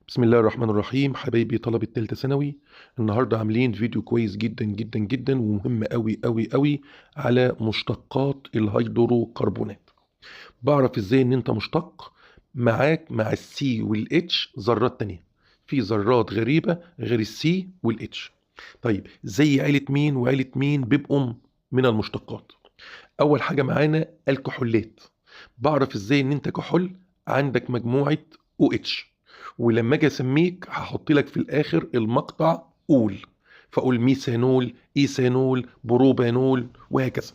بسم الله الرحمن الرحيم. حبايبي طلبة تالتة ثانوي، النهارده عاملين فيديو كويس جدا جدا جدا ومهم قوي قوي قوي على مشتقات الهيدروكربونات. بعرف ازاي ان انت مشتق معاك مع السي والاتش ذرات تانية، في ذرات غريبة غير السي والاتش. طيب زي عيلة مين وعيلة مين بيبقوا من المشتقات؟ اول حاجة معانا الكحولات. بعرف ازاي ان انت كحول عندك مجموعة OH، ولما اجي اسميك هحط لك في الاخر المقطع قول، فاقول ميثانول، ايثانول، بروبانول وهكذا.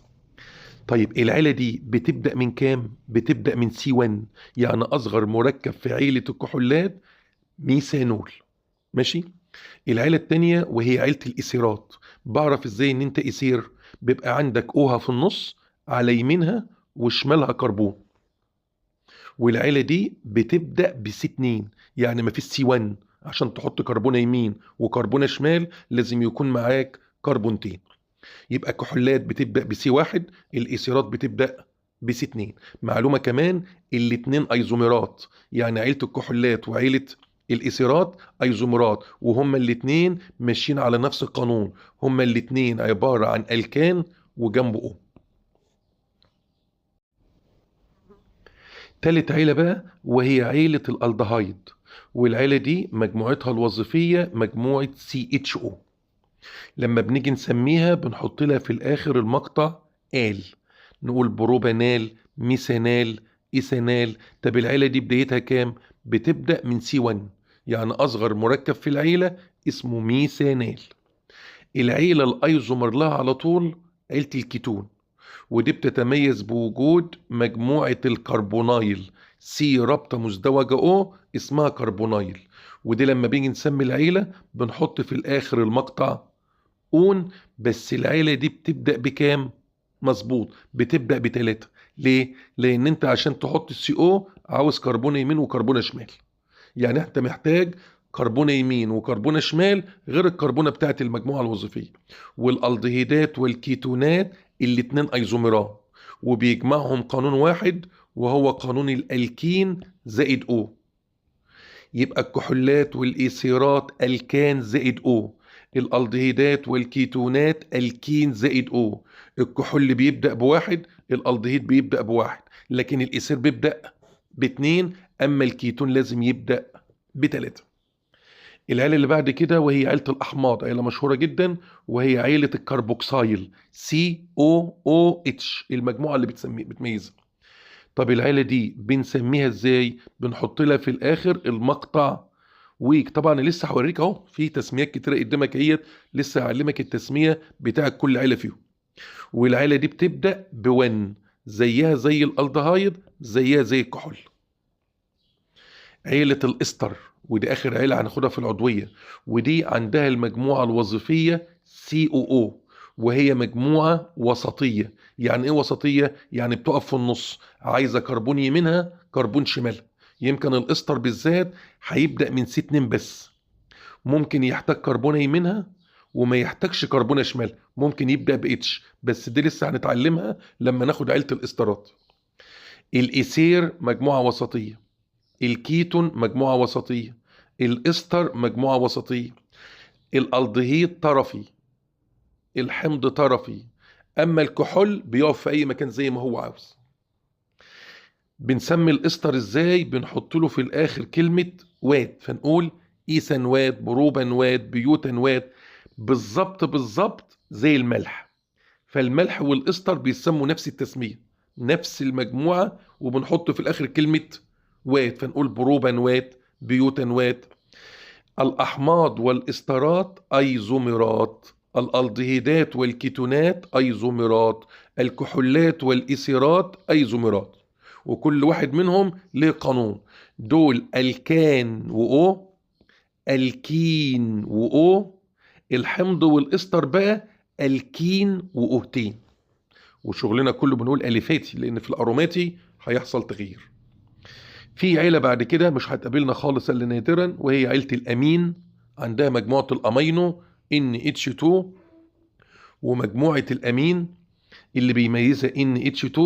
طيب العيله دي بتبدا من كام؟ بتبدا من C1، يعني اصغر مركب في عيله الكحولات ميثانول. ماشي. العيله التانية وهي عيله الايثيرات. بعرف ازاي ان انت ايثير؟ بيبقى عندك اوها في النص، على يمينها وشمالها كربون. والعيله دي بتبدا بسي 2، يعني ما فيش سي 1. عشان تحط كربونه يمين وكربونه شمال لازم يكون معاك كربونتين. يبقى كحولات بتبدا بسي 1، الايثيرات بتبدا بسي 2. معلومه كمان، الاتنين ايزوميرات، يعني عيله الكحولات وعيله الايثيرات ايزوميرات، وهما الاتنين ماشيين على نفس القانون. هما الاتنين عباره عن الكان وجنبه او. تالت عيلة بقى وهي عيلة الألدهايد، والعيلة دي مجموعتها الوظيفية مجموعة CHO. لما بنيجي نسميها بنحط لها في الآخر المقطع آل، نقول بروبانال، ميثانال، إيثانال. طب العيلة دي بدايتها كام؟ بتبدأ من C1، يعني أصغر مركب في العيلة اسمه ميثانال. العيلة الأيزومر لها على طول عيلة الكيتون، ودي بتتميز بوجود مجموعة الكربونايل، سي رابطة مزدوجة او اسمها كربونايل. ودي لما بيجي نسمي العيلة بنحط في الآخر المقطع اون. بس العيلة دي بتبدأ بكام؟ مظبوط، بتبدأ بتلاتة. ليه؟ لأن أنت عشان تحط السي او عاوز كربون يمين وكربون شمال، يعني أنت محتاج كربونة يمين وكربونة شمال غير الكربونة بتاعت المجموعة الوظيفية. والالدهيدات والكيتونات الاتنين ايزوميرات، وبيجمعهم قانون واحد وهو قانون الالكين زائد او. يبقى الكحولات والايثيرات الكان زائد او، الالدهيدات والكيتونات الكين زائد او. الكحول بيبدأ بواحد، الالدهيد بيبدأ بواحد، لكن الايثير بيبدأ باتنين، اما الكيتون لازم يبدأ بتلاتة. العيلة اللي بعد كده وهي عيلة الأحماض، عيلة مشهورة جدا، وهي عيلة الكربوكسيل COOH، المجموعة اللي بتميزها. طب العيلة دي بنسميها ازاي؟ بنحط لها في الآخر المقطع ويك. طبعا أنا لسه هوريك اهو في تسميات كتيرة قدامك اهيت، لسه هعلمك التسمية بتاع كل عيلة فيهم. والعيلة دي بتبدأ بون، زيها زي الألدهايد، زيها زي الكحول. عيلة الإستر، ودي آخر عيلة هناخدها في العضوية، ودي عندها المجموعة الوظيفية COO، وهي مجموعة وسطية. يعني إيه وسطية؟ يعني بتقف في النص، عايزة كربون يمينها كربون شمالها. يمكن الإستر بالذات هيبدأ من C2 بس، ممكن يحتاج كربونة يمينها وما يحتاجش كربونة شمال، ممكن يبدأ بإتش، بس دي لسه هنتعلمها لما ناخد عيلة الإسترات. الإيثير مجموعة وسطية، الكيتون مجموعة وسطية، الإستر مجموعة وسطية، الألدهيد طرفي، الحمض طرفي، أما الكحول بيقف في أي مكان زي ما هو عاوز. بنسمي الإستر إزاي؟ بنحط له في الآخر كلمة واد، فنقول إيثان واد، بروبان واد، بيوتان واد، بالظبط بالظبط زي الملح. فالملح والإستر بيسموا نفس التسمية، نفس المجموعة، وبنحط في الآخر كلمة وات، فنقول بروبان وات، بيوتان وات. الأحماض والإسترات أيزوميرات، الألدهيدات والكيتونات أيزوميرات، الكحولات والإيثيرات أيزوميرات، وكل واحد منهم له قانون. دول الكان وأو، الكين وأو. الحمض والإستر بقى الكين وأوتين. وشغلنا كله بنقول ألفاتي لأن في الأروماتي هيحصل تغيير. في عيلة بعد كده مش هتقابلنا خالص إلا نادرا، وهي عيلة الأمين. عندها مجموعة الأمينو NH2، ومجموعة الأمين اللي بيميزها NH2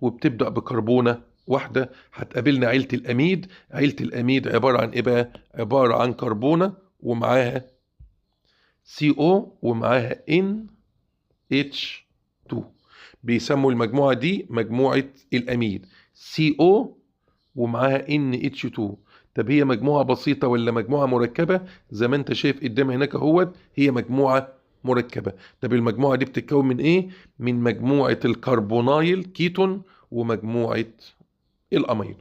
وبتبدأ بكربونة واحدة هتقابلنا عيلة الأميد. عيلة الأميد عبارة عن إيه بقى؟ عبارة عن كربونة ومعاها CO ومعاها NH2. بيسموا المجموعة دي مجموعة الأميد، CO ومعاها NH2. طب هي مجموعة بسيطة ولا مجموعة مركبة؟ زي ما انت شايف قدام هناك اهوت، هي مجموعة مركبة. طب المجموعة دي بتتكون من ايه؟ من مجموعة الكربونايل كيتون ومجموعة الاميد.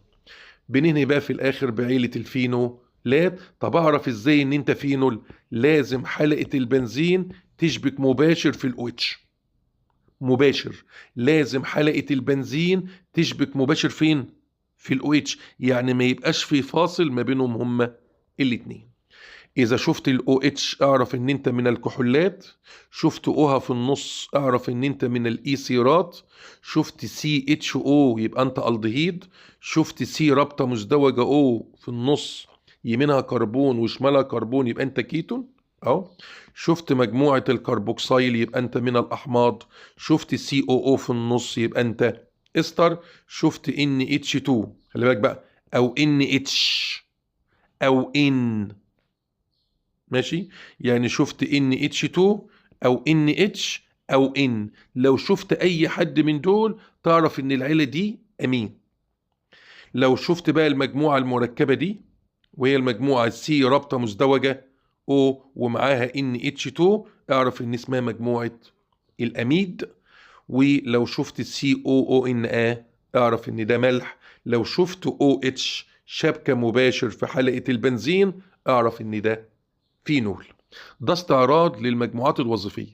بننهي بقى في الاخر بعيلة الفينولات. طب اعرف ازاي ان انت فينول؟ لازم حلقة البنزين تشبك مباشر في الOH. مباشر. لازم حلقة البنزين تشبك مباشر فين؟ في الOH. يعني ما يبقاش في فاصل ما بينهم هما الاتنين. اذا شفت الOH اعرف ان انت من الكحولات. شفت OH في النص اعرف ان انت من الايثيرات. شفت CHO يبقى انت الدهيد. شفت C رابطة مزدوجة O في النص يمينها كربون وشمالها كربون يبقى انت كيتون اهو. شفت مجموعة الكربوكسيل يبقى انت من الاحماض. شفت COO في النص يبقى انت استر. شفت NH2 خلي بالك بقى، او NH او N. ماشي؟ يعني شفت NH2 او NH او N. لو شفت اي حد من دول تعرف ان العيلة دي امين. لو شفت بقى المجموعة المركبة دي وهي المجموعة C رابطة مزدوجة O ومعاها NH2 اعرف ان اسمها مجموعة الاميد. ولو شفت COONA اعرف ان ده ملح. لو شفت OH شبكة مباشر في حلقة البنزين اعرف ان ده فينول. ده استعراض للمجموعات الوظيفية.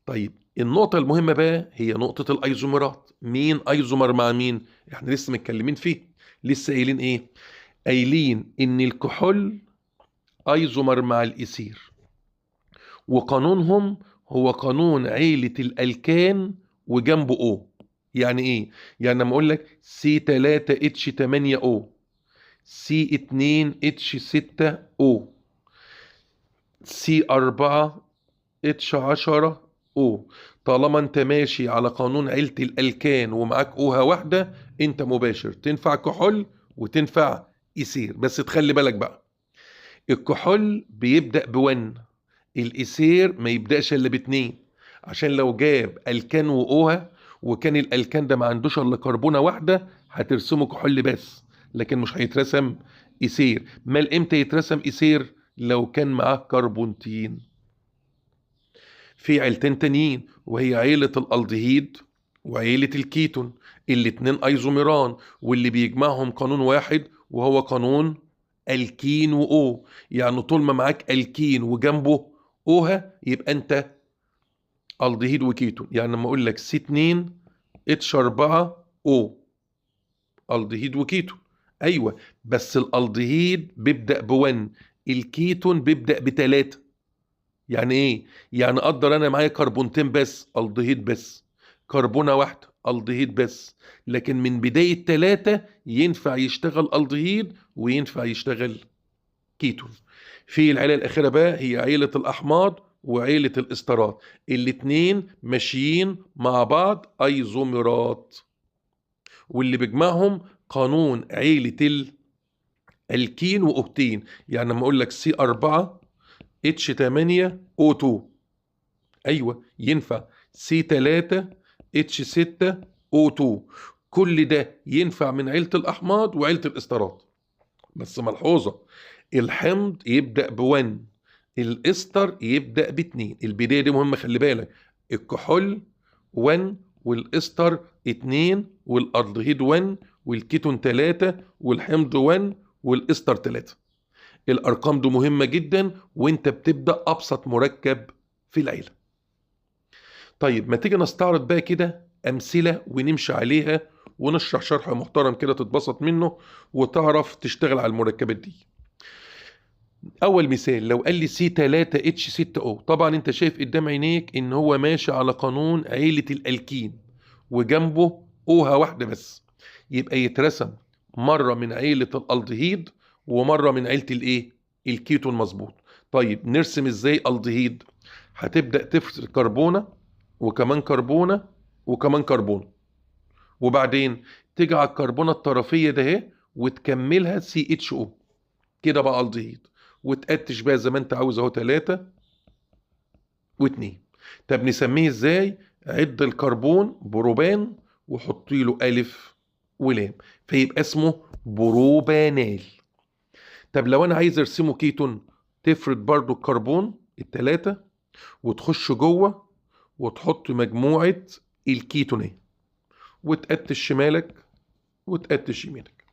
طيب النقطة المهمة بقى هي نقطة الايزومرات. مين ايزومر مع مين؟ احنا لسه متكلمين فيه. لسه قايلين ايه؟ قايلين ان الكحول ايزومر مع الايثير، وقانونهم هو قانون عيلة الالكان وجنبه O. يعني ايه؟ يعني لما اقول لك C3H8O، C2H6O، C4H10O. طالما انت ماشي على قانون عيلة الالكان ومعاك اوها واحدة انت مباشر، تنفع كحول وتنفع ايثير. بس تخلي بالك بقى، الكحول بيبدأ ب1، الايثير ما يبدأش الا ب2. عشان لو جاب الكان واوها وكان الالكان ده ما عندوش الا كربونة واحدة هترسمه كحول بس، لكن مش هيترسم ايثير. مال امتى يترسم ايثير؟ لو كان معاه كربونتين. في عيلتين تانيين وهي عيلة الالدهيد وعيلة الكيتون، الاتنين ايزوميران واللي بيجمعهم قانون واحد وهو قانون الكين وO. يعني طول ما معاك الكين وجنبه اوها يبقى انت الدهيد وكيتون. يعني لما اقول لك C2H4O الدهيد وكيتون، ايوه، بس الالدهيد بيبدأ ب1، الكيتون بيبدأ ب3. يعني ايه؟ يعني اقدر انا معايا كربونتين بس الدهيد بس، كربونة واحدة الدهيد بس، لكن من بداية 3 ينفع يشتغل الدهيد وينفع يشتغل كيتون. في العيلة الأخيرة بقى هي عيلة الأحماض وعيلة الاسترات، الاتنين ماشيين مع بعض أيزوميرات، واللي بيجمعهم قانون عيلة الكين وأوكتين. يعني لما أقول لك C4H8O2 أيوة ينفع C3H6O2. كل ده ينفع من عيلة الأحماض وعيلة الاسترات. بس ملحوظة، الحمض يبدأ ب1، الاستر يبدأ ب2. البداية دي مهمة خلي بالك. الكحول 1 والاستر 2 والالدهيد 1 والكيتون 3 والحمض 1 والاستر 3. الارقام دي مهمة جدا وانت بتبدأ ابسط مركب في العيلة. طيب ما تيجي نستعرض بقى كده امثلة ونمشي عليها ونشرح شرح محترم كده تتبسط منه وتعرف تشتغل على المركبات دي. اول مثال لو قال لي C3H6O، طبعا انت شايف قدام عينيك ان هو ماشي على قانون عيلة الالكين وجنبه اوها واحدة بس، يبقى يترسم مرة من عيلة الالدهيد ومرة من عيلة الايه؟ الكيتون. مظبوط. طيب نرسم ازاي الدهيد؟ هتبدأ تفصل كربونة وكمان كربونة وكمان كربونة، وبعدين تيجي على الكربونة الطرفية ده اهي وتكملها CHO، كده بقى الدهيد، وتقتش بقى زي ما انت عاوز اهو 3 و2. طب نسميه ازاي؟ عد الكربون بروبان وحطي له ألف ولام فيبقى اسمه بروبانال. طب لو انا عايز ارسمه كيتون، تفرد برضو الكربون التلاتة وتخش جوه وتحط مجموعة الكيتونات وتقتش شمالك وتقتش يمينك.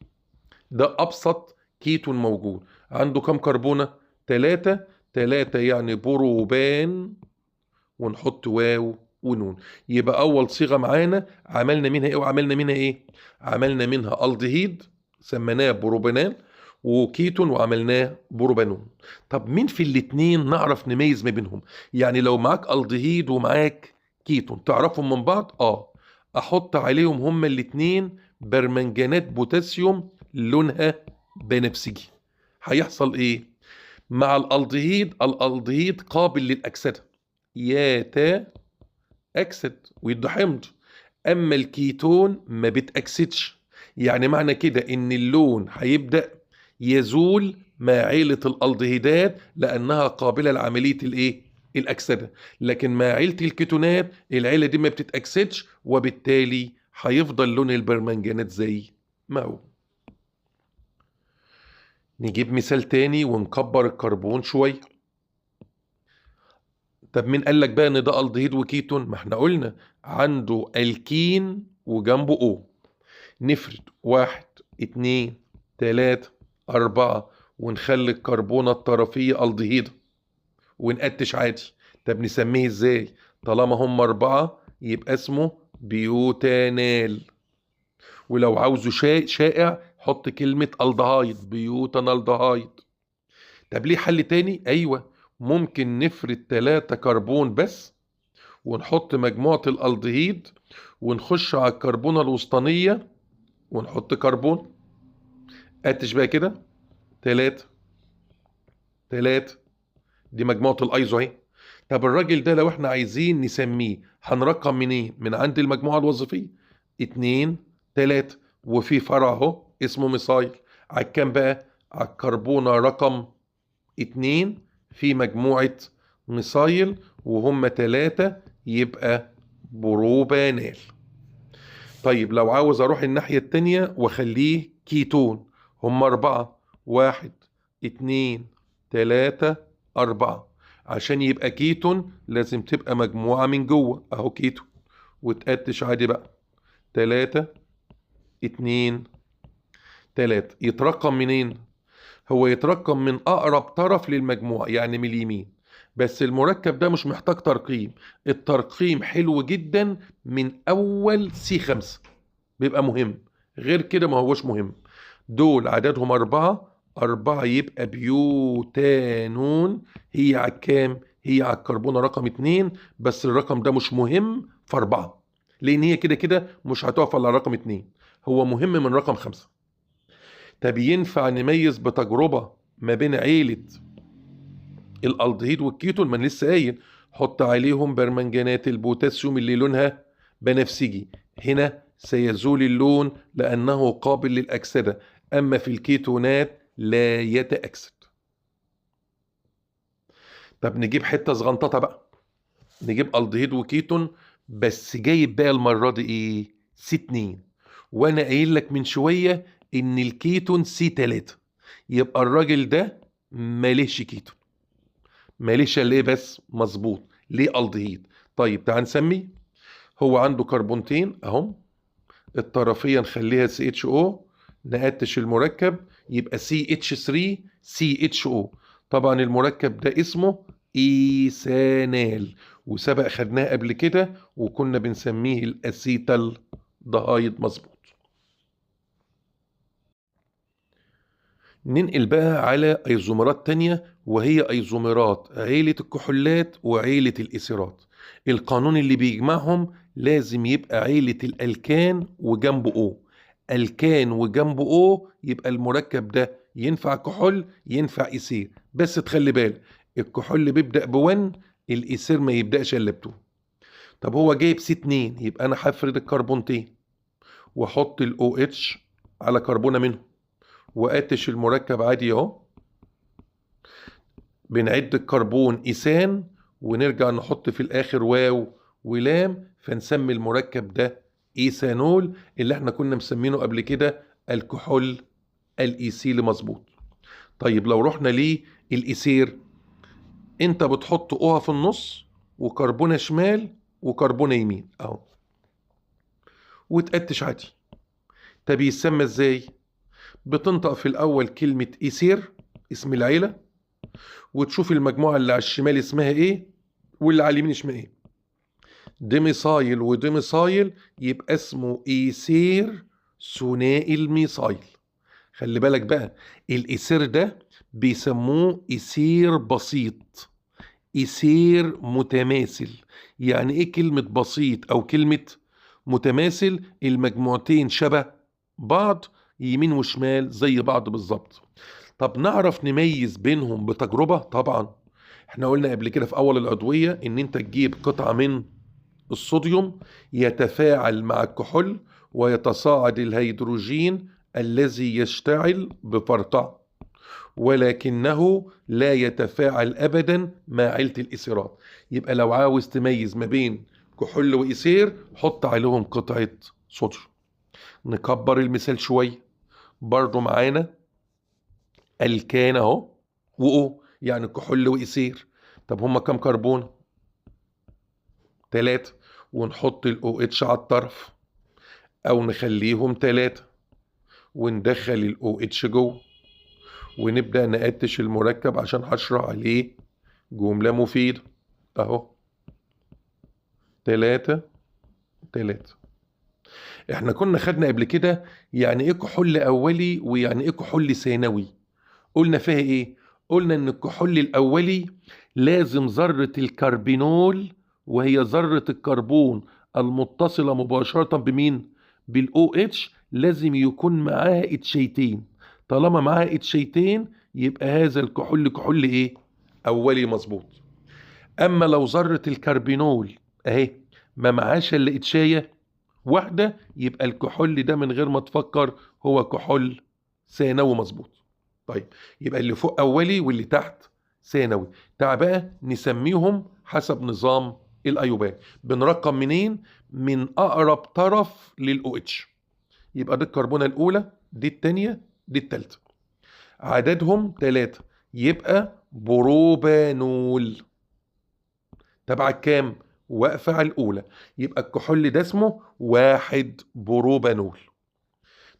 ده ابسط كيتون موجود. عنده كم كربونة؟ 3. 3 يعني بروبان، ونحط واو ونون. يبقى اول صيغة معانا عملنا منها ايه وعملنا منها ايه؟ عملنا منها الدهيد سميناه بروبانال، وكيتون وعملناه بروبانون. طب مين في الاتنين نعرف نميز ما بينهم؟ يعني لو معاك الدهيد ومعاك كيتون تعرفهم من بعض؟ احط عليهم هما الاتنين برمنجانات بوتاسيوم لونها بنفسجي. هيحصل ايه مع الالدهيد؟ الالدهيد قابل للاكسده، ياتا اكسد ويدو حمض. اما الكيتون ما بتاكسدش، يعني معنى كده ان اللون هيبدا يزول مع عيله الالدهيدات لانها قابله لعمليه الايه؟ الاكسده. لكن مع عيله الكيتونات العيله دي ما بتتاكسدش، وبالتالي هيفضل لون البرمنجانات زي ما هو. نجيب مثال تاني ونكبر الكربون شويه. طب مين قال لك بقى ان ده الدهيد وكيتون؟ ما احنا قلنا عنده الكين وجنبه او. نفرد 1 2 3 4 ونخلي الكربونة الطرفية الدهيدة ونقتش عادي. طب نسميه ازاي؟ طالما هم 4 يبقى اسمه بيوتانال. ولو عاوزه شائع حط كلمة الدهايد، بيوتانالدهايد. طب ليه حل تاني؟ ايوه، ممكن نفرد 3 كربون بس ونحط مجموعة الالدهيد ونخش على الكربونة الوسطانية ونحط كربون. قتش بقى كده 3 3، دي مجموعة الايزو اهي. طب الراجل ده لو احنا عايزين نسميه هنرقم منين؟ من عند المجموعة الوظيفية 2 3، وفي فرع اهو اسمه ميثايل. على كام بقى؟ على الكربونة رقم 2 في مجموعة ميثايل وهم 3 يبقى بروبانال. طيب لو عاوز اروح الناحية التانية واخليه كيتون، هم 4 1 2 3 4. عشان يبقى كيتون لازم تبقى مجموعة من جوه اهو كيتون، وتقتش عادي بقى 3 2 3. يترقم منين؟ هو يترقم من اقرب طرف للمجموعة يعني من اليمين. بس المركب ده مش محتاج ترقيم، الترقيم حلو جدا من اول C5 بيبقى مهم، غير كده ما هوش مهم. دول عددهم 4 4 يبقى بيوتانون. هي على الكام؟ هي على الكربونة رقم 2، بس الرقم ده مش مهم في 4 لان هي كده كده مش هتقف على رقم 2، هو مهم من رقم 5. طب ينفع نميز بتجربة ما بين عيلة الالدهيد والكيتون؟ ما أنا لسه قايل حط عليهم برمنجانات البوتاسيوم اللي لونها بنفسجي. هنا سيزول اللون لأنه قابل للأكسدة، أما في الكيتونات لا يتأكسد. طب نجيب حتة صغنططة بقى، نجيب الدهيد وكيتون بس جايب بقى المرة دي ايه؟ C2. وانا قايل لك من شوية ان الكيتون C3، يبقى الراجل ده ماليش كيتون. ماليش ليه بس؟ مظبوط، ليه الدهيد. طيب تعال نسمي. هو عنده كربونتين اهم، الطرفية نخليها CHO، نقتش المركب يبقى CH3 CHO. طبعا المركب ده اسمه ايثانال، وسبق خدناه قبل كده وكنا بنسميه الاسيتال دهايد. مظبوط. ننقل بقى على ايزومرات تانية، وهي ايزومرات عيلة الكحولات وعيلة الاسيرات. القانون اللي بيجمعهم لازم يبقى عيلة الالكان وجنبه او. الكان وجنبه او يبقى المركب ده ينفع كحول ينفع اسير، بس تخلي بالك الكحول بيبدأ ب1، الاسير ما يبدأش الا ب2. طب هو جايب C2 يبقى انا هفرد الكربونتين واحط ال OH على كربونة منهم واتش المركب عادي اهو. بنعد الكربون إيثان ونرجع نحط في الآخر واو ولام، فنسمي المركب ده إيثانول اللي احنا كنا مسمينه قبل كده الكحول الإيثيلي. مظبوط. طيب لو رحنا للإيثير، انت بتحط اوها في النص وكربونة شمال وكربونة يمين اهو وتقتش عادي. طب يسمى ازاي؟ بتنطق في الأول كلمة إيثير اسم العيلة، وتشوف المجموعة اللي على الشمال اسمها ايه واللي على اليمين اسمها ايه. ديميثايل وديميثايل يبقى اسمه ايثير ثنائي الميثايل. خلي بالك بقى، الايثير ده بيسموه ايثير بسيط، ايثير متماثل. يعني ايه كلمة بسيط او كلمة متماثل؟ المجموعتين شبه بعض، يمين وشمال زي بعض بالظبط. طب نعرف نميز بينهم بتجربة؟ طبعا. احنا قلنا قبل كده في اول العضوية ان انت تجيب قطعة من الصوديوم يتفاعل مع الكحول ويتصاعد الهيدروجين الذي يشتعل بفرقع، ولكنه لا يتفاعل ابدا مع عيلة الإيثيرات. يبقى لو عاوز تميز ما بين كحول وإيثير حط عليهم قطعة صوديوم. نكبر المثال شوية، برضو معانا الكان اهو وأو، يعني كحول وإيثير. طب هما كم كربون؟ 3، ونحط ال OH على الطرف او نخليهم 3 وندخل ال OH جوه ونبدأ نقتش المركب عشان هشرح عليه جملة مفيدة اهو. 3 3. احنا كنا خدنا قبل كده يعني ايه كحول اولي ويعني ايه كحول ثانوي. قلنا فيها ايه؟ قلنا ان الكحول الاولي لازم ذرة الكربينول وهي ذرة الكربون المتصلة مباشرة بمين؟ بالاو اتش، لازم يكون معاها اتشيتين. طالما معاها اتشيتين يبقى هذا الكحول كحول ايه؟ اولي. مظبوط. اما لو ذرة الكربينول اهي ما معاش الا اتشاية واحدة، يبقى الكحول ده من غير ما تفكر هو كحول ثانوي. مظبوط. طيب يبقى اللي فوق اولي واللي تحت ثانوي. تعال بقى نسميهم حسب نظام الايوبان. بنرقم منين؟ من اقرب طرف للاو اتش. يبقى دي الكربونه الاولى، دي الثانيه، دي الثالثه. عددهم 3 يبقى بروبانول. تبع كام؟ واقفه على الاولى، يبقى الكحول ده اسمه 1 بروبانول.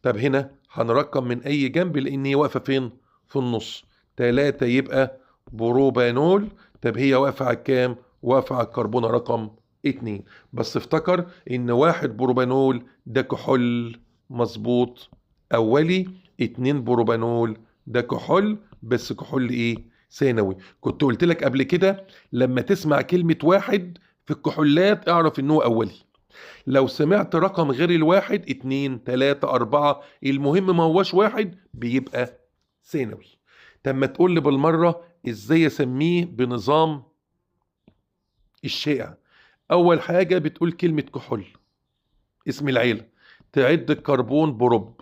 طب هنا هنرقم من اي جنب لان هي واقفه فين؟ في النص. 3 يبقى بروبانول. طب هي واقفه على كام؟ واقفه على الكربونه رقم 2. بس افتكر ان 1 بروبانول ده كحول مظبوط اولي، 2 بروبانول ده كحول بس كحول ايه؟ ثانوي. كنت قلت لك قبل كده لما تسمع كلمه واحد في الكحولات اعرف انه اولي. لو سمعت رقم غير الواحد 2 3 4 المهم ما هوش واحد بيبقى ثانوي. طب ما تقول لي بالمرة ازاي اسميه بنظام الشائع؟ اول حاجة بتقول كلمة كحول اسم العيلة، تعد الكربون بروب،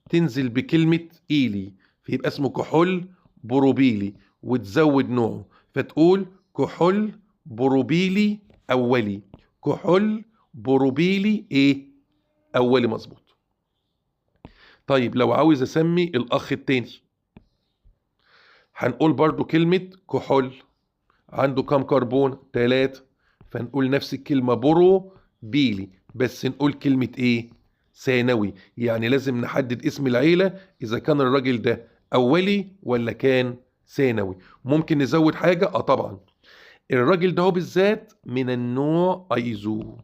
تنزل بكلمة ايلي فيبقى اسمه كحول بروبيلي وتزود نوعه فتقول كحول بروبيلي اولي، كحول بروبيلي ايه؟ اولي. مظبوط. طيب لو عاوز اسمي الاخ التاني هنقول برضو كلمة كحول، عنده كام كربون؟ 3، فنقول نفس الكلمة برو بيلي بس نقول كلمة ايه؟ ثانوي. يعني لازم نحدد اسم العيلة اذا كان الراجل ده اولي ولا كان ثانوي. ممكن نزود حاجة؟ طبعا. الراجل ده هو بالذات من النوع ايزو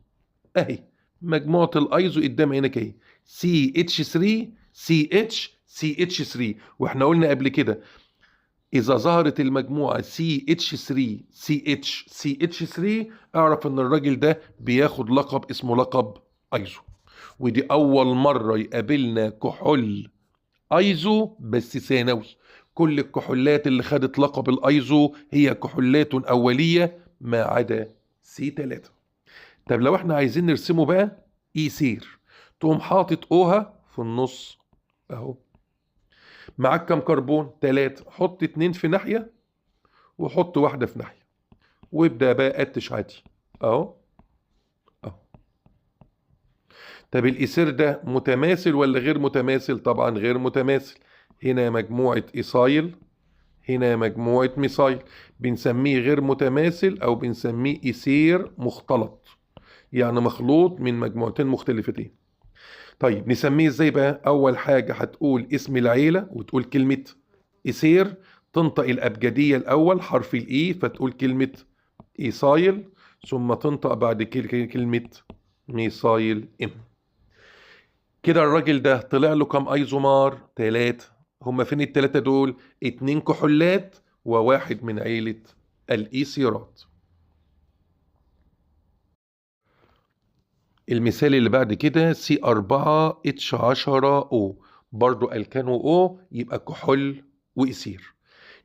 اهي، مجموعة الايزو قدام عينك اهي CH3 CH3. واحنا قلنا قبل كده اذا ظهرت المجموعة CH3 CH3 اعرف ان الراجل ده بياخد لقب اسمه لقب ايزو. ودي اول مرة يقابلنا كحول ايزو بس ثانوي. كل الكحولات اللي خدت لقب الايزو هي كحولات اولية ما عدا C3. طب لو احنا عايزين نرسمه بقى ايثير، تقوم حاطط اوها في النص اهو. معاك كام كربون؟ 3. حط 2 في ناحية وحط واحدة في ناحية، وابدأ بقى قتش عادي اهو اهو. طب الإيثير ده متماثل ولا غير متماثل؟ طبعا غير متماثل. هنا مجموعة إيثايل، هنا مجموعة ميثايل. بنسميه غير متماثل أو بنسميه إيثير مختلط، يعني مخلوط من مجموعتين مختلفتين. طيب نسميه ازاي بقى؟ أول حاجة هتقول اسم العيلة وتقول كلمة إيثير، تنطق الأبجدية الأول حرف الإي فتقول كلمة إيثايل، ثم تنطق بعد كده كلمة ميثايل إم. كده الراجل ده طلع له كام ايزومار؟ 3. هما فين التلاتة دول؟ 2 كحولات وواحد من عيلة الايثيرات. المثال اللي بعد كده C4H10O، برضو الكانو او يبقى كحول وايثير.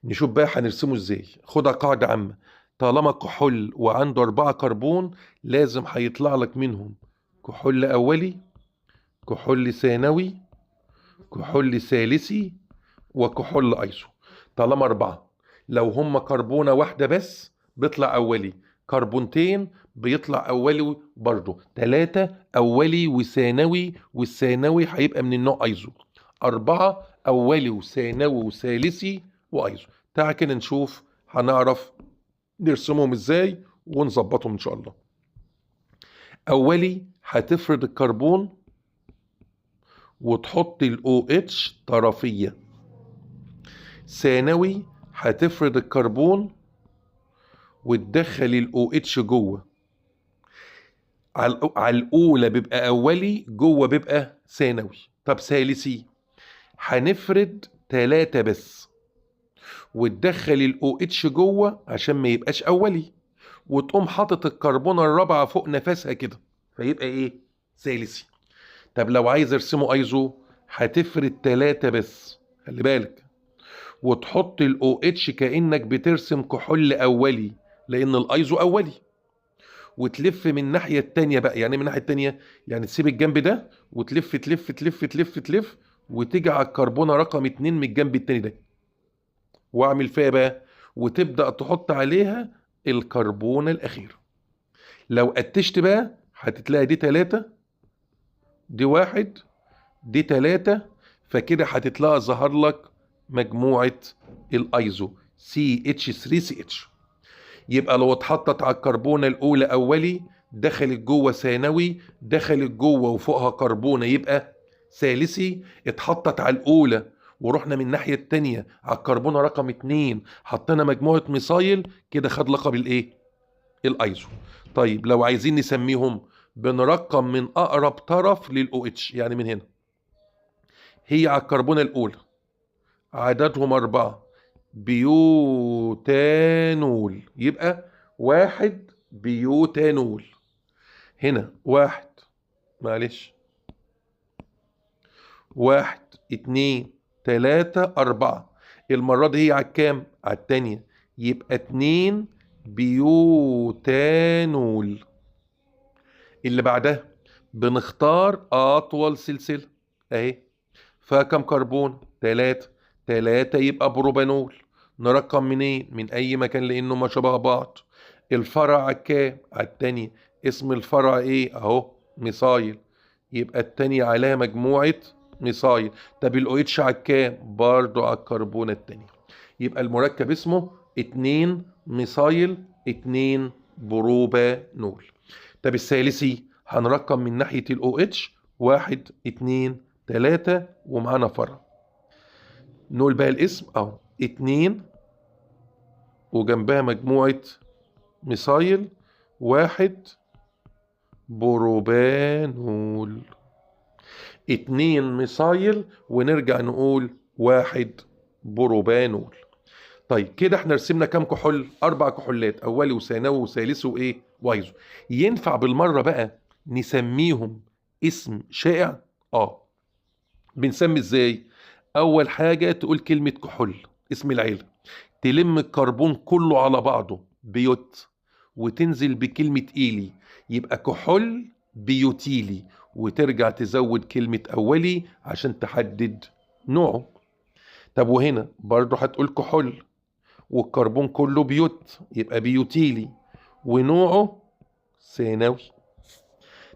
نشوف بقى هنرسمه ازاي. خدها قاعدة عامة، طالما كحول وعنده 4 كربون لازم هيطلع لك منهم كحول اولي، كحول ثانوي، كحول ثالثي، وكحول ايزو. طالما 4. لو هم كربونة واحدة بس بيطلع اولي، كربونتين بيطلع اولي برضه، 3 اولي وثانوي، والثانوي هيبقى من النوع ايزو، 4 اولي وثانوي وثالثي وايزو. تعال كده نشوف هنعرف نرسمهم ازاي ونظبطهم ان شاء الله. اولي هتفرد الكربون وتحط الاو اتش طرفيه. ثانوي هتفرد الكربون وتدخل الاو اتش جوه. على الاولى بيبقى اولي، جوه بيبقى ثانوي. طب ثالثي هنفرد 3 بس وتدخل الاو اتش جوه عشان ما يبقاش اولي، وتقوم حاطط الكربونه الرابعه فوق نفسها كده فيبقى ايه؟ ثالثي. طب لو عايز ارسمه ايزو هتفرد 3 بس، خلي بالك، وتحط الاو اتش كانك بترسم كحول اولي لان الايزو اولي، وتلف من الناحيه التانيه بقى. يعني من الناحيه التانيه يعني تسيب الجنب ده وتلف تلف تلف تلف تلف وتيجي على الكربونه رقم 2 من الجنب التاني ده، واعمل فيها بقى، وتبدا تحط عليها الكربونه الاخيره. لو قتشت بقى هتتلاقي دي 3، دي 1، دي 3، فكده هتتلاقى ظهر لك مجموعه الايزو CH3CH. يبقى لو اتحطت على الكربونة الأولى أولي، دخلت جوه ثانوي، دخلت جوه وفوقها كربونة يبقى ثالثي، اتحطت على الأولى ورحنا من الناحية التانية على الكربونة رقم 2 حطينا مجموعة ميثايل، كده خد لقب الإيه؟ الأيزو. طيب لو عايزين نسميهم بنرقم من أقرب طرف للأو اتش، يعني من هنا هي على الكربونة الأولى عددهم 4 بيوتانول، يبقى 1 بيوتانول. هنا 1، معلش، 1 2 3 4. المرة دي هي على الكام؟ على التانية، يبقى 2 بيوتانول. اللي بعدها بنختار أطول سلسلة أهي، فيها كام كربون؟ 3. 3 يبقى بروبانول. نرقم منين؟ من أي مكان لأنه ما شبه بعض. الفرع على الكام؟ على التانية. اسم الفرع إيه؟ أهو ميثايل، يبقى التانية عليها مجموعة ميثايل. طب الأو اتش على الكام؟ برضو على الكربونة التانية. يبقى المركب اسمه 2 ميثايل 2 بروبانول. طب الثالثي هنرقم من ناحية الاو اتش 1 2 3 ومعانا فرع. نقول بقى الاسم اهو 2 وجنبها مجموعة ميثايل 1 بروبانول. 2 ميثايل ونرجع نقول 1 بروبانول. طيب كده احنا رسمنا كام كحول؟ 4 كحولات، اولي وثانوي وثالثي وايه؟ وايزو. ينفع بالمره بقى نسميهم اسم شائع؟ بنسمي ازاي؟ اول حاجه تقول كلمه كحول اسم العيله، تلم الكربون كله على بعضه بيوت، وتنزل بكلمه ايلي، يبقى كحول بيوتيلي، وترجع تزود كلمة أولي عشان تحدد نوعه. طب وهنا برضو هتقول كحول، والكربون كله بيوت يبقى بيوتيلي ونوعه ثانوي.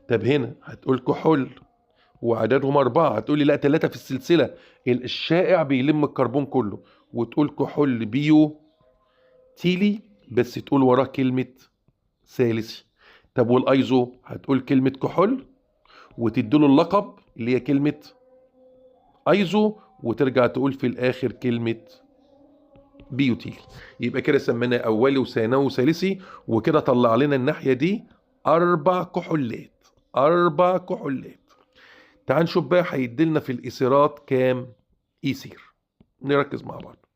طب هنا هتقول كحول وعددهم 4، هتقولي لا 3 في السلسلة، الشائع بيلم الكربون كله، وتقول كحول بيو تيلي بس تقول وراه كلمة ثالثي. طب والايزو هتقول كلمة كحول وتديله اللقب اللي هي كلمة ايزو، وترجع تقول في الاخر كلمة بيوتيلي. يبقى كده سميناه اولي وثانوي وثالثي، وكده طلع لنا الناحية دي 4 كحولات. 4 كحولات. تعال نشوف بقى هيديلنا في الايثيرات كام ايثير. نركز مع بعض.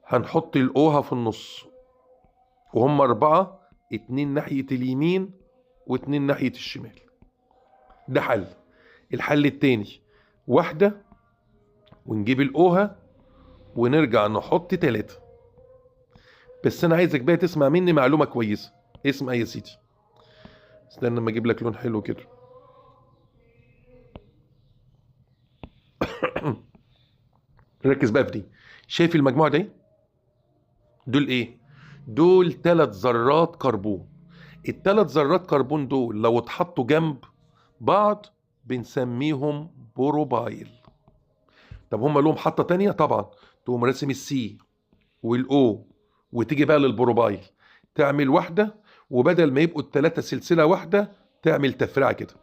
هنحط الاوها في النص وهم 4، 2 ناحية اليمين و2 ناحية الشمال. ده حل. الحل التاني 1 ونجيب الاوها ونرجع نحط 3. بس انا عايزك بقى تسمع مني معلومة كويسة. اسمع يا سيدي، استنى لما اجيب لك لون حلو كده. ركز بقى في دي. شايف المجموعة دي؟ دول ايه؟ دول 3 ذرات كربون. ال3 ذرات كربون دول لو اتحطوا جنب بعض بنسميهم بروبايل. طب هم لهم حطة تانية طبعا، تقوم راسم السي والاو وتيجي بقى للبروبايل تعمل 1، وبدل ما يبقوا ال3 سلسلة واحدة تعمل تفرعة كده.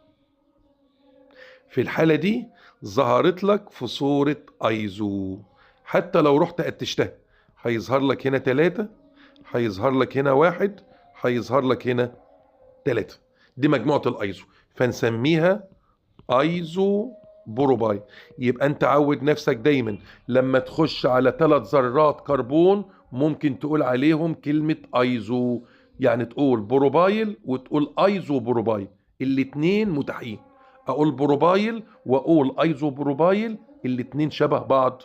في الحالة دي ظهرت لك في صورة ايزو. حتى لو رحت قتشتها هيظهر لك هنا 3، هيظهر لك هنا 1، هيظهر لك هنا 3. دي مجموعة الايزو، فنسميها ايزو بروبايل. يبقى انت عود نفسك دايما لما تخش على 3 ذرات كربون ممكن تقول عليهم كلمة ايزو. يعني تقول بروبايل وتقول ايزو بروبايل، الاتنين متاحين. اقول بروبايل واقول ايزو بروبايل، الاتنين شبه بعض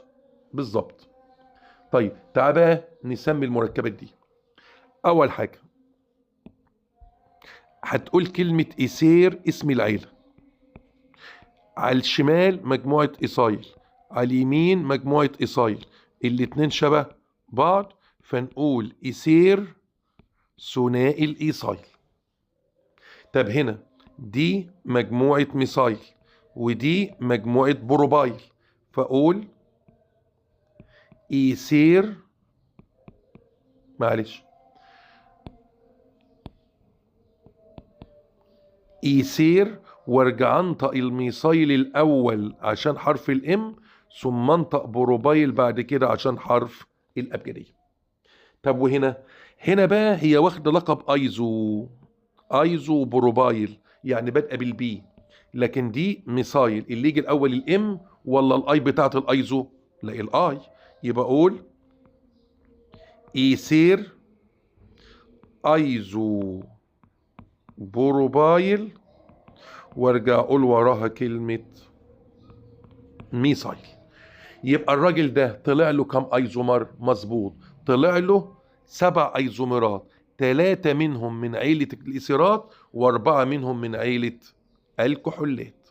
بالظبط. طيب تعال بقى نسمي المركبات دي. اول حاجة هتقول كلمة ايثير اسم العيلة. على الشمال مجموعة ايثايل، على اليمين مجموعة ايثايل، الاتنين شبه بعض فنقول ايثير ثنائي الايثايل. طب هنا دي مجموعة ميثايل ودي مجموعة بروبايل، فاقول ايثير، معلش، ايثير وارجع انطق الميثايل الاول عشان حرف الام، ثم انطق بروبايل بعد كده عشان حرف الابجديه. طب وهنا، هنا بقى هي واخده لقب ايزو. ايزو بروبايل يعني بادئه بالبي، لكن دي ميثايل اللي يجي الاول الام ولا الاي بتاعت الايزو؟ لا الاي. يبقى اقول ايثير ايزو بروبايل وارجع اقول وراها كلمة ميثايل. يبقى الراجل ده طلع له كم ايزومر؟ مظبوط، طلع له 7 ايزومرات، 3 منهم من عيلة الايثيرات و4 منهم من عيلة الكحولات.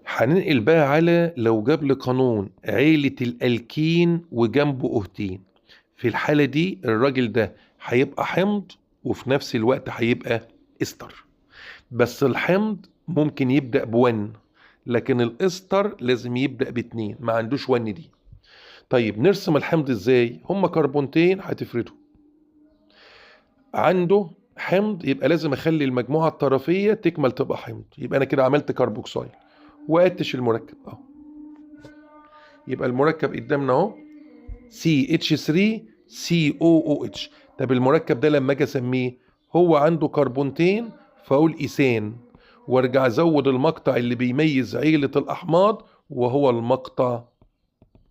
هننقل بقى على لو جاب لي قانون عيلة الالكين وجنبه اوهتين. في الحالة دي الراجل ده هيبقى حمض وفي نفس الوقت هيبقى استر. بس الحمض ممكن يبدأ ب1، لكن الاستر لازم يبدأ ب2، ما عندوش 1 دي. طيب نرسم الحمض ازاي؟ هما كربونتين هتفردهم. عنده حمض يبقى لازم اخلي المجموعة الطرفية تكمل تبقى حمض، يبقى انا كده عملت كربوكسيل وقتش المركب اهو. يبقى المركب قدامنا اهو CH3COOH. طب المركب ده لما اجي اسميه هو عنده كربونتين فاقول ايثان، وارجع ازود المقطع اللي بيميز عيلة الاحماض وهو المقطع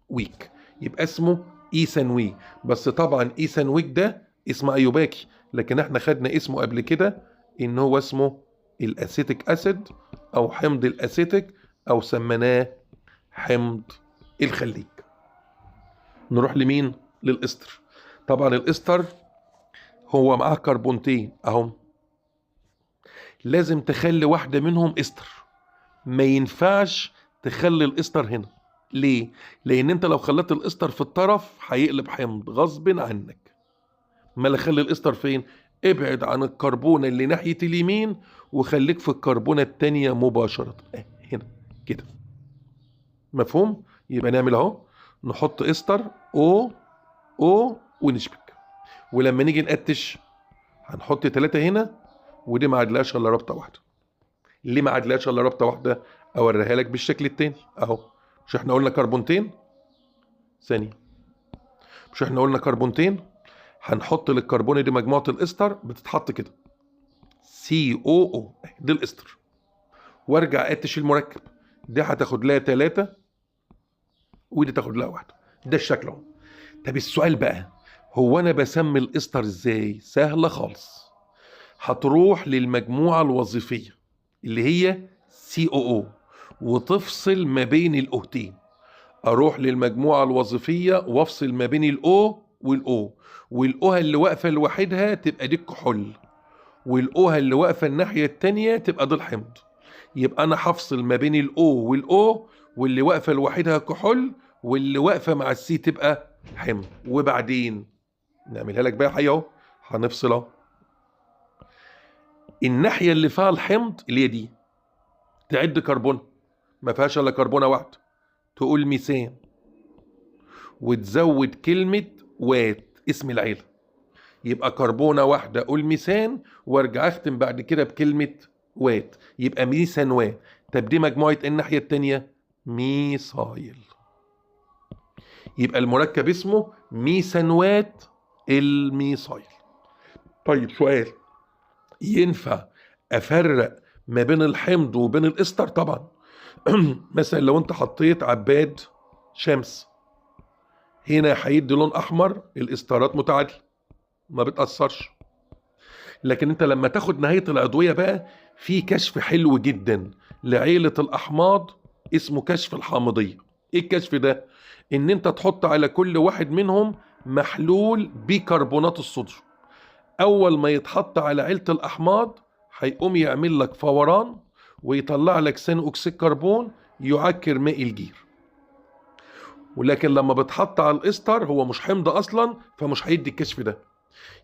ويك، يبقى اسمه ايثانويك. بس طبعا ايثانويك ده اسم ايوباكي، لكن احنا خدنا اسمه قبل كده ان هو اسمه الاسيتيك اسيد او حمض الاسيتيك او سميناه حمض الخليج. نروح لمين؟ للاستر. طبعا الاستر هو معاه كربونتين اهم، لازم تخلي واحدة منهم استر، ما ينفعش تخلي الاستر هنا. ليه؟ لان انت لو خليت الاستر في الطرف هيقلب حمض غصب عنك. ما خلي الاستر فين؟ ابعد عن الكربونة اللي ناحية اليمين وخليك في الكربونة التانية مباشرة هنا كده. مفهوم؟ يبقى نعمل اهو، نحط استر او ونشبك، ولما نيجي نقتش هنحط 3 هنا، ودي ما عدلهاش الا رابطه واحده. ليه ما عدلهاش الا رابطه واحده؟ اوريها لك بالشكل التاني اهو. مش احنا قلنا كربونتين ثانيه؟ مش احنا قلنا كربونتين؟ هنحط للكربون دي مجموعه الاستر بتتحط كده COO، دي الاستر، وارجع اقتش المركب. دي هتاخد لها 3 ودي تاخد لها 1. ده الشكل اهو. طب السؤال بقى، هو انا بسمي الاستر ازاي؟ سهله خالص. هتروح للمجموعه الوظيفيه اللي هي COO وتفصل ما بين الاوهتين. اروح للمجموعه الوظيفيه وافصل ما بين الاو والاو، والاوها اللي واقفه لوحدها تبقى دي الكحول، والاوها اللي واقفه الناحيه التانيه تبقى دي الحمض. يبقى انا هفصل ما بين الاو والاو، واللي واقفه لوحدها كحول واللي واقفه مع السي تبقى حمض. وبعدين نعملها لك بقى حي اهو، هنفصل اهو. الناحيه اللي فيها الحمض اللي هي دي تعد كربون، ما فيهاش الا كربونه واحده، تقول ميثان وتزود كلمه وات اسم العيله، يبقى كربونه واحده اقول ميثان وارجع اختم بعد كده بكلمه وات، يبقى ميثانوات. طب دي مجموعه الناحيه الثانيه ميثايل، يبقى المركب اسمه ميثانوات الميثايل. طيب سؤال، ينفع افرق ما بين الحمض وبين الاستر؟ طبعا. مثلا لو انت حطيت عباد شمس هنا هيدي لون احمر، الاستارات متعادله ما بتاثرش. لكن انت لما تاخد نهايه العضويه بقى، في كشف حلو جدا لعيله الاحماض اسمه كشف الحامضيه. ايه الكشف ده؟ ان انت تحط على كل واحد منهم محلول بيكربونات الصوديوم. اول ما يتحط على عيله الاحماض هيقوم يعمل لك فوران ويطلع لك ثاني اكسيد كربون يعكر ماء الجير. ولكن لما بتحط على الاستر هو مش حمض اصلا، فمش هيدي الكشف ده.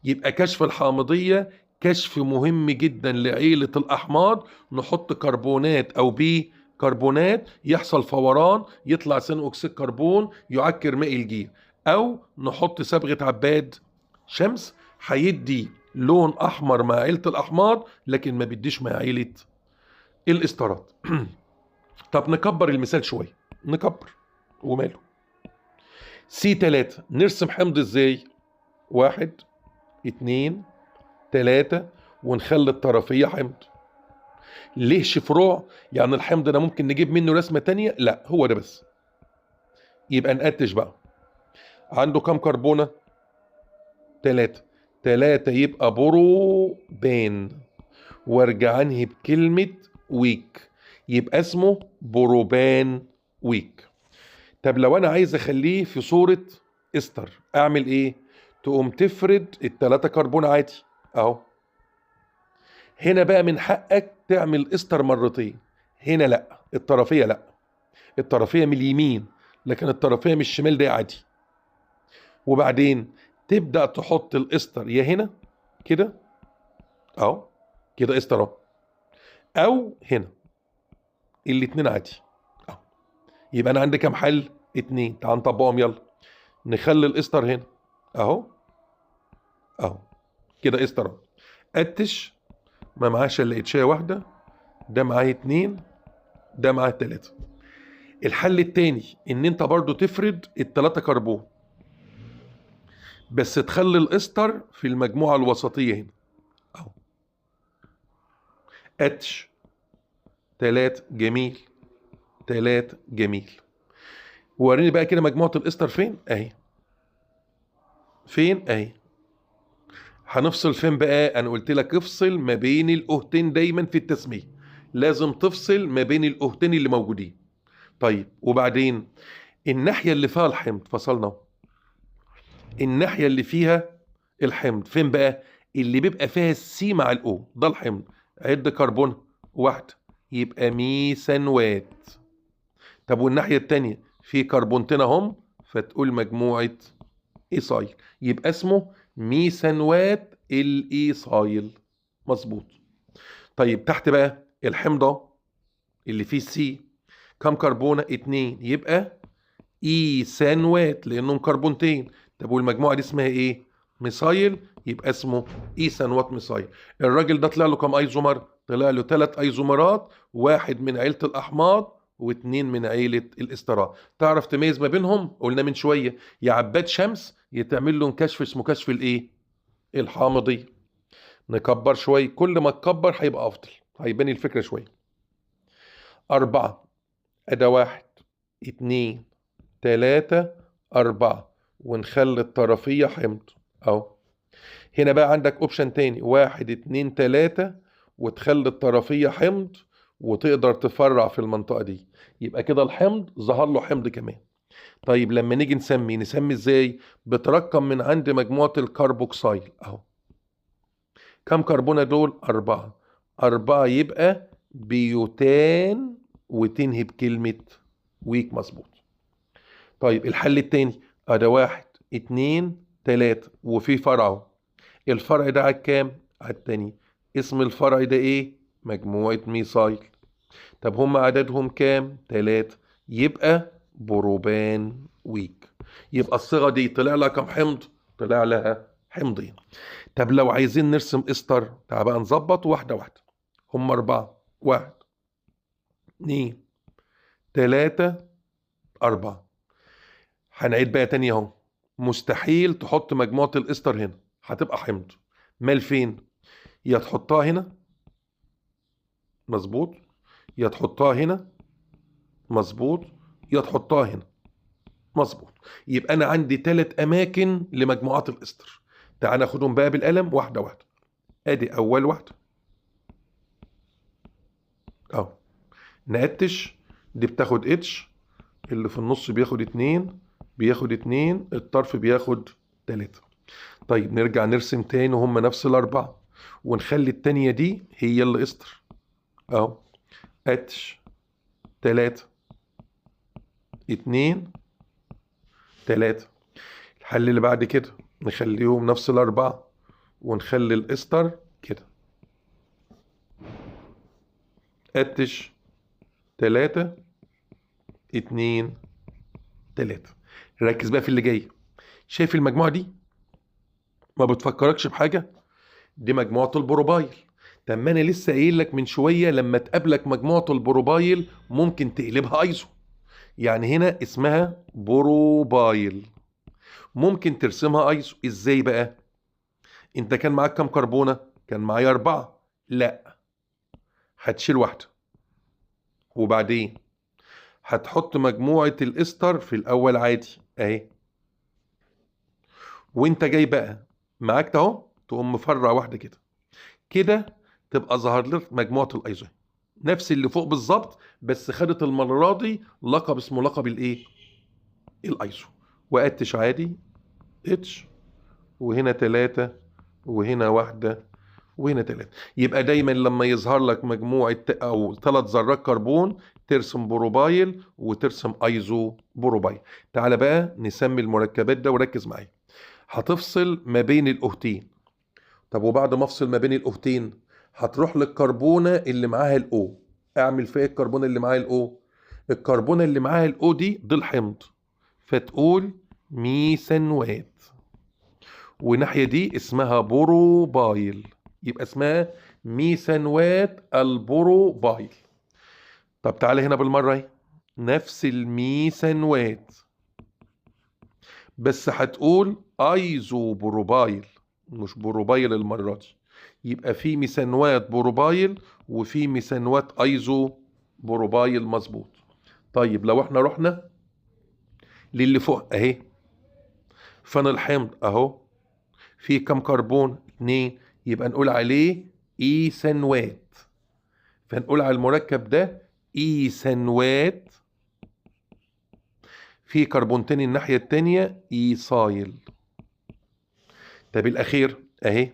يبقى كشف الحامضيه كشف مهم جدا لعيله الاحماض. نحط كربونات او بي كربونات يحصل فوران يطلع ثاني اكسيد كربون يعكر ماء الجير، او نحط صبغه عباد شمس هيدي لون احمر مع عيله الاحماض لكن ما بيديش مع عيله الاسترات. طب نكبر المثال شويه، نكبر وماله. C3 نرسم حمض ازاي؟ 1 2 3 ونخلي الطرفيه حمض. ليه فروع؟ يعني الحمض ده ممكن نجيب منه رسمه تانية؟ لا، هو ده بس. يبقى نقتش بقى. عنده كام كربونه؟ 3. 3 يبقى بروبان، وارجع انهي بكلمه ويك، يبقى اسمه بروبان ويك. طب لو انا عايز اخليه في صورة استر اعمل ايه؟ تقوم تفرد ال3 كربون عادي اهو. هنا بقى من حقك تعمل استر مرتين. هنا لا، الطرفية لا، الطرفية من اليمين لكن الطرفية من الشمال ده عادي. وبعدين تبدأ تحط الاستر يا هنا كده اهو، كده استر اهو، او هنا، الاتنين عادي اهو. يبقى انا عندي كام حل؟ 2. تعال نطبقهم يلا. نخلي الاستر هنا اهو اهو كده استر اهو. قتش ما معاش الا اتشايه واحده، ده معاه 2 ده معاه 3. الحل التاني ان انت برضو تفرد ال3 كربون بس تخلي الاستر في المجموعه الوسطيه هنا اهو. قتش 3 جميل 3 جميل. وريني بقى كده مجموعه الاستر فين اهي. فين اهي. هنفصل فين بقى؟ انا قلت لك افصل ما بين الاهتين دايما في التسميه، لازم تفصل ما بين الاهتين اللي موجودين. طيب وبعدين الناحيه اللي فيها الحمض فصلنا، الناحيه اللي فيها الحمض فين بقى؟ اللي بيبقى فيها السي مع الاو ده الحمض، عد كربون واحدة يبقى ميثانوات. طب والناحية التانية في كربونتين اهم، فتقول مجموعة ايثايل، يبقى اسمه ميثانوات الايثايل. مظبوط. طيب تحت بقى الحمضة اللي فيه سي، كم كربونة؟ 2، يبقى ايثانوات لانهم كربونتين. طب والمجموعة دي اسمها ايه؟ ميثايل، يبقى اسمه ايثانوات ميثايل. الراجل ده طلع له كم ايزومر؟ طلع له 3 ايزومرات، واحد من عيلة الاحماض واتنين من عيلة الاسترات. تعرف تميز ما بينهم؟ قلنا من شوية يا عباد شمس يتعمل له كشف اسمه كشف الايه؟ الحامضية. نكبر شوية، كل ما تكبر هيبقى افضل، هيبان الفكرة شوية. 4، أدا 1 2 3 4، ونخلي الطرفية حمض اهو. هنا بقى عندك اوبشن تاني، 1 2 3، وتخلي الطرفية حمض، وتقدر تفرع في المنطقة دي، يبقى كده الحمض ظهر له حمض كمان. طيب لما نيجي نسمي ازاي؟ بترقم من عند مجموعة الكربوكسيل اهو. كم كربونة دول؟ 4. 4 يبقى بيوتان، وتنهي بكلمة ويك. مظبوط. طيب الحل التاني، ده 1 2 3 وفي فرعه. الفرع ده على الكام؟ على التاني. اسم الفرع ده ايه؟ مجموعة ميثايل. طب هم عددهم كام؟ 3، يبقى بروبان ويك. يبقى الصيغة دي طلع لها كم حمض؟ طلع لها حمضين. طب لو عايزين نرسم استر، تعال بقى نظبط واحدة واحدة. هم 4، 1 2 3 4. هنعيد بقى تاني اهو. مستحيل تحط مجموعة الاستر هنا، هتبقى حمض. مال فين؟ يا تحطها هنا، مظبوط، يا تحطها هنا، مظبوط، يا تحطها هنا، مظبوط. يبقى انا عندي 3 اماكن لمجموعات الاستر. تعال ناخدهم بقى بالقلم واحدة واحدة. ادي اول واحدة اهو، نقتش. دي بتاخد اتش، اللي في النص بياخد 2، بياخد 2، الطرف بياخد 3. طيب نرجع نرسم تاني، وهم نفس الأربعة، ونخلي التانية دي هي اللي استر اهو. اتش 3 2 3. الحل اللي بعد كده نخليهم نفس الأربعة، ونخلي الاستر كده. اتش 3 2 3. ركز بقى في اللي جاي. شايف المجموعة دي؟ ما بتفكركش بحاجة؟ دي مجموعة البروبايل. طب ما انا لسه قايل لك من شوية لما تقابلك مجموعة البروبايل ممكن تقلبها ايزو. يعني هنا اسمها بروبايل، ممكن ترسمها ايزو. ازاي بقى؟ انت كان معاك كم كربونة؟ كان معايا 4. لا، هتشيل واحدة، وبعدين هتحط مجموعة الاستر في الاول عادي اهي. وانت جاي بقى معاك اهو، تقوم مفرع واحدة كده كده، تبقى ظهر لك مجموعة الايزو نفس اللي فوق بالظبط، بس خدت المرة دي لقب اسمه لقب الايه؟ الايزو. وقتش عادي اتش، وهنا 3، وهنا واحدة، وهنا 3. يبقى دايما لما يظهر لك مجموعة او 3 ذرات كربون ترسم بروبايل وترسم ايزو بروبايل. تعال بقى نسمي المركبات ده وركز معايا. هتفصل ما بين الاوهتين. طب وبعد ما افصل ما بين الاوهتين هتروح للكربونة اللي معاها الاو. اعمل فيها الكربونة اللي معاها الاو. الكربونة اللي معاها الاو دي الحمض، فتقول ميثانوات. وناحية دي اسمها بروبايل، يبقى اسمها ميثانوات البروبايل. طب تعالى هنا بالمرة اهي، نفس الميثانوات، بس هتقول ايزو بروبايل مش بروبايل المرة دي. يبقى في ميثانوات بروبايل وفي ميثانوات ايزو بروبايل. مظبوط. طيب لو احنا رحنا للي فوق اهي، فانا الحمض اهو في كم كربون؟ 2، يبقى نقول عليه ايثانوات. فنقول على المركب ده ايثانوات. في كربونتين الناحية التانية ايثايل. طب الاخير اهي،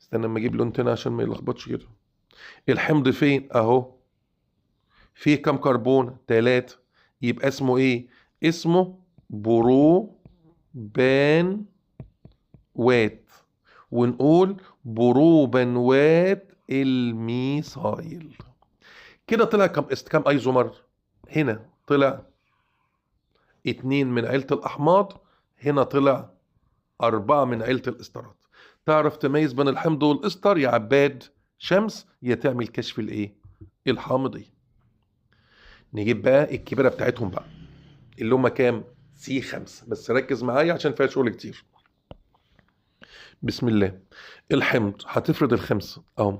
استنى اما اجيب لون تاني عشان ما يلخبطش كده. الحمض فين اهو، فيه كام كربون 3، يبقى اسمه ايه؟ اسمه بروبانوات، ونقول بروبانوات الميثايل. كده طلع كام ايزومر؟ هنا طلع 2 من عيلة الأحماض، هنا طلع 4 من عيلة الإسترات. تعرف تميز بين الحمض والإستر يا عباد شمس، يا تعمل كشف الإيه؟ الحامضية. نجيب بقى الكبيرة بتاعتهم بقى اللي هم كام؟ C5، بس ركز معايا عشان فيها شغل كتير. بسم الله. الحمض هتفرض الخمسة أهو،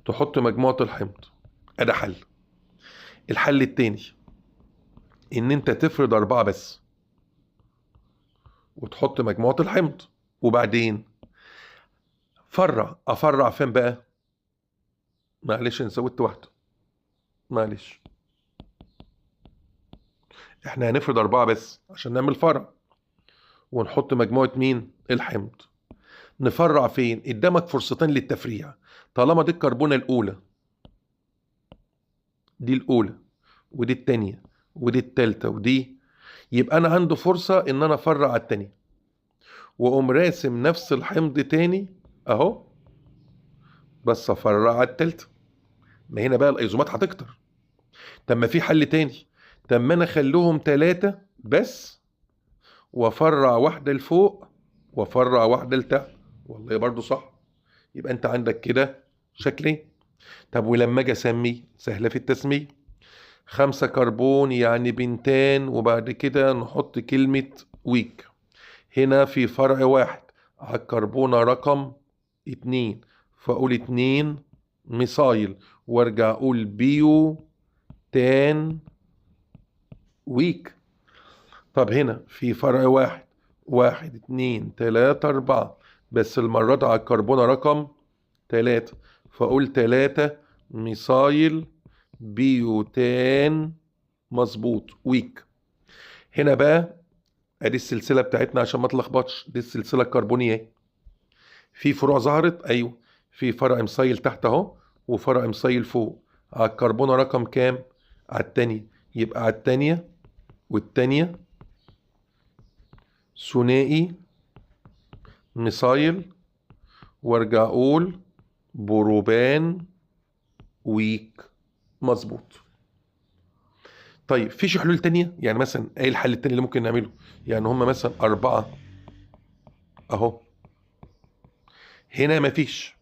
تحط مجموعة الحمض، أدا حل. الحل التاني إن أنت تفرض 4 بس وتحط مجموعة الحمض، وبعدين أفرع فين بقى؟ معلش أنا زودت واحدة، معلش إحنا هنفرض 4 بس عشان نعمل فرع، ونحط مجموعة مين؟ الحمض. نفرع فين؟ قدامك فرصتين للتفريع، طالما دي الكربونة الأولى، دي الأولى ودي التانية ودي التالتة ودي، يبقى أنا عنده فرصة إن أنا أفرع على التانية، وأقوم راسم نفس الحمض تاني أهو، بس أفرع على التالتة. ما هنا بقى الأيزومات هتكتر. طب ما في حل تاني، طب ما أنا أخليهم 3 بس وأفرع واحدة لفوق وأفرع واحدة لتحت، والله برضو صح. يبقى أنت عندك كده شكلين. طب ولما أجي أسمي، سهلة في التسمية، 5 كربون يعني بنتان، وبعد كده نحط كلمة ويك. هنا في فرع واحد على الكربونة رقم 2، فأقول 2 ميثايل، وارجع أقول بيو تان ويك. طب هنا في فرع واحد، 1 2 3 4، بس المرة دي على الكربونة رقم 3، فأقول 3 ميثايل بيوتان، مظبوط، ويك. هنا بقى ادي السلسله بتاعتنا عشان ما تلخبطش، دي السلسله الكربونيه. في فروع ظهرت، ايوه، في فرع مصيل تحت اهو وفرع مصيل فوق. على الكربونه رقم كام؟ على التانية، يبقى على التانية والتانية ثنائي مصايل، وارجع اقول بروبان ويك، مظبوط. طيب فيش حلول تانية؟ يعني مثلا ايه الحل التاني اللي ممكن نعمله؟ يعني هم مثلا 4 اهو، هنا مفيش،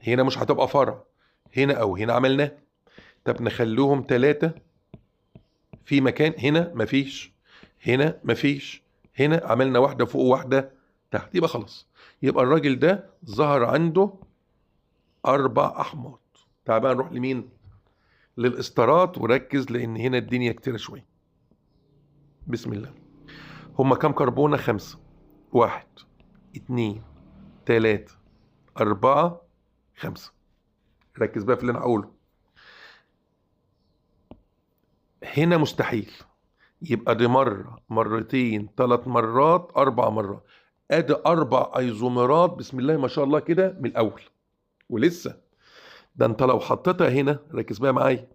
هنا مش هتبقى فرع، هنا او هنا عملناه. طب نخلوهم 3 في مكان، هنا مفيش، هنا مفيش، هنا عملنا واحدة فوق وواحدة تحت، يبقى خلاص. يبقى الراجل ده ظهر عنده 4 أحماض. تعال بقى نروح لمين؟ للإستارات، وركز لأن هنا الدنيا كتيرة شوية. بسم الله. هما كام كربونة؟ 5، 1 2 3 4 5. ركز بقى في اللي أنا هقوله. هنا مستحيل، يبقى دي مرة، مرتين، 3 مرات، 4 مرات. ادي 4 ايزومرات، بسم الله ما شاء الله كده من الاول. ولسه ده انت لو حطيتها هنا، ركز بقى معايا،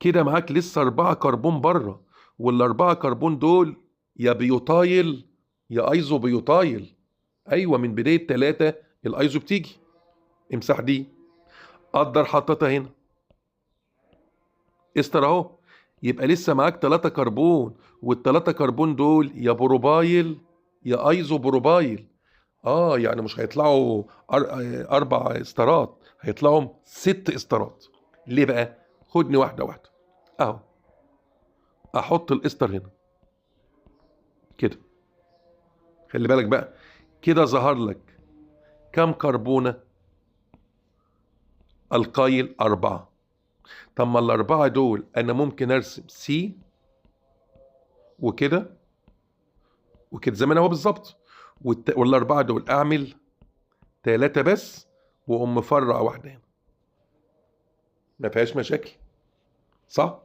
كده معاك لسه 4 كربون بره، وال4 كربون دول يا بيوتايل يا ايزو بيوتايل. ايوه، من بداية 3 الايزو بتيجي. امسح دي، قدر حطيتها هنا استر اهو، يبقى لسه معاك 3 كربون، وال3 كربون دول يا بروبايل يا ايزو بروبايل. يعني مش هيطلعوا 4 استارات، هيطلعوا 6 استارات. ليه بقى؟ خدني واحده واحده اهو. احط الاستر هنا كده، خلي بالك بقى، كده ظهر لك كم كربونه؟ القايل 4. طب ما ال4 دول انا ممكن ارسم سي وكده وكده زي ما انا هو بالظبط، وال4 دول اعمل 3 بس، واقوم مفرع واحده هنا، ما فيهاش مشاكل، صح؟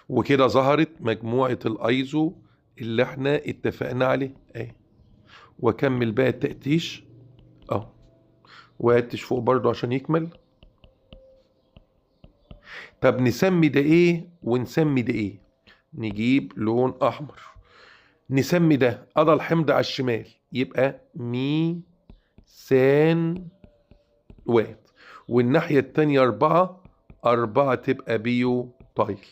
وكده ظهرت مجموعه الايزو اللي احنا اتفقنا عليه اهي. واكمل بقى التقتيش اهو، واتش فوق برضو عشان يكمل. طب نسمي ده ايه ونسمي ده ايه؟ نجيب لون احمر، نسمي ده قضى الحمض على الشمال يبقى ميثان وات، والناحية التانية 4 تبقى بيوتايل.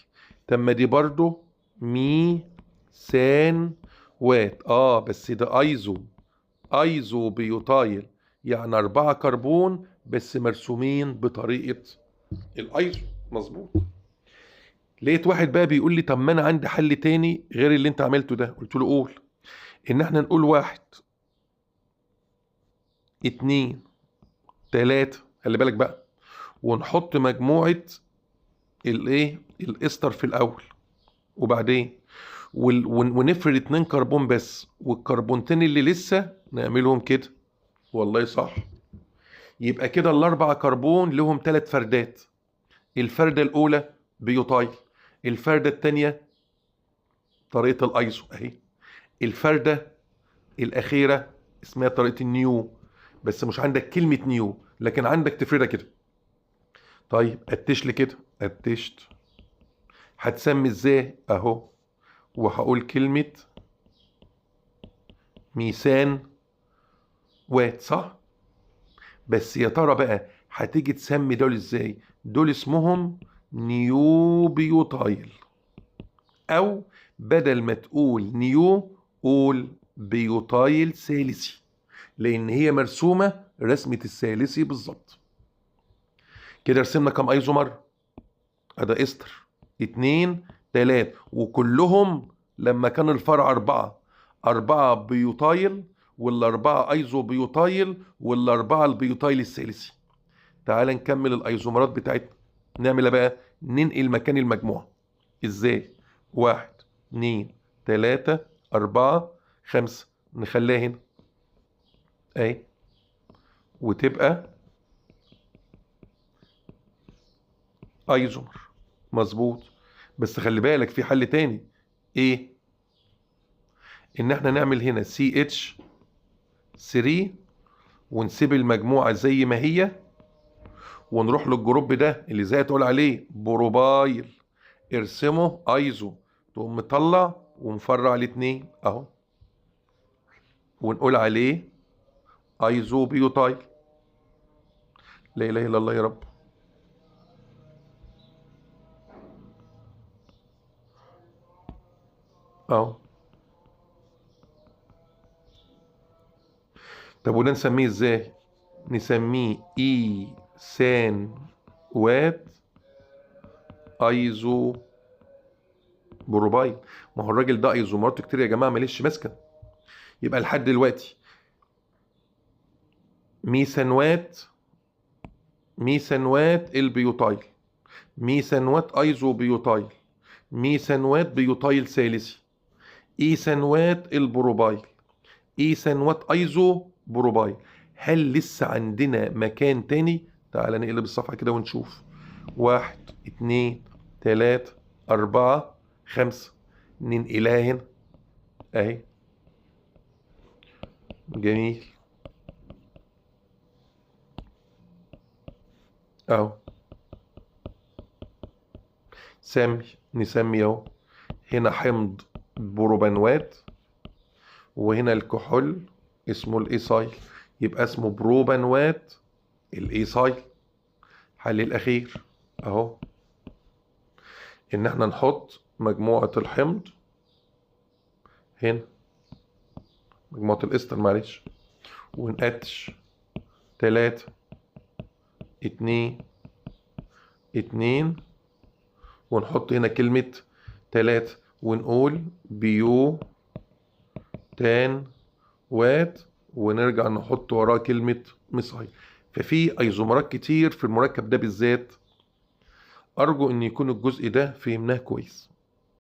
طب ما دي برضو ميثان وات، بس ده ايزو بيوتايل، يعني 4 كربون بس مرسومين بطريقة الايزو. مظبوط. لقيت واحد بقى بيقول لي طب ما انا عندي حل تاني غير اللي انت عملته ده. قلت له قول. ان احنا نقول 1 2 3، خلي بالك بقى، ونحط مجموعة الايه الاستر في الاول، وبعدين ونفرد 2 كربون بس، والكربونتين اللي لسه نعملهم كده. والله صح. يبقى كده ال4 كربون لهم 3 فردات. الفردة الاولى بيوتايل، الفردة التانية طريقة الايزو اهي، الفردة الاخيرة اسمها طريقة النيو، بس مش عندك كلمة نيو لكن عندك تفردة كده. طيب قتش لي كده، قتشت. هتسمي ازاي اهو، وهقول كلمة ميثان وات، صح؟ بس يا ترى بقى هتيجي تسمي دول ازاي؟ دول اسمهم نيوبيوتايل، او بدل ما تقول نيو قول بيوتايل ثالثي، لان هي مرسومة رسمة الثالثي بالظبط. كده رسمنا كام ايزومر؟ ادا استر 2 3، وكلهم لما كان الفرع 4 بيوتايل، والاربعة ايزو بيوتايل، والاربعة البيوتايل الثالثي. تعال نكمل الايزومرات بتاعتنا. نعمل بقى ننقل مكان المجموعة ازاي؟ 1 2 3 4 5، نخليها هنا اهي، وتبقى ايزومر. مظبوط. بس خلي بالك في حل تاني. ايه؟ ان احنا نعمل هنا CH3 ونسيب المجموعة زي ما هي، ونروح للجروب ده اللي زي تقول عليه بروبايل، ارسمه ايزو، تقوم مطلع ومفرع الاتنين اهو، ونقول عليه ايزو بيوتايل. لا اله الا الله يا رب. اهو. طب وده نسميه ازاي؟ نسميه ايثان وات ايزو بروبايل. ما هو الراجل ده ايزومرات كتير يا جماعه، ماليش ماسكه. يبقى لحد دلوقتي ميثانوات البيوتايل، ميثانوات ايزو بيوتايل، ميثانوات بيوتايل ثالثي، ايثانوات البروبايل، ايثانوات ايزو بروبايل. هل لسه عندنا مكان تاني؟ تعال نقلب الصفحه كده ونشوف. 1 2 3 4 5، ننقلها هنا اهي. جميل اهو. نسمي اهو. هنا حمض بروبانوات، وهنا الكحول اسمه الايسايل، يبقى اسمه بروبانوات الايسايل. حل الاخير اهو، ان احنا نحط مجموعة الحمض هنا، مجموعة الاستر معلش، ونقتش 3 2 2، ونحط هنا كلمة 3، ونقول بيو تان وات، ونرجع نحط وراه كلمة ميثايل. ففي ايزومرات كتير في المركب ده بالذات. ارجو ان يكون الجزء ده فهمناه كويس.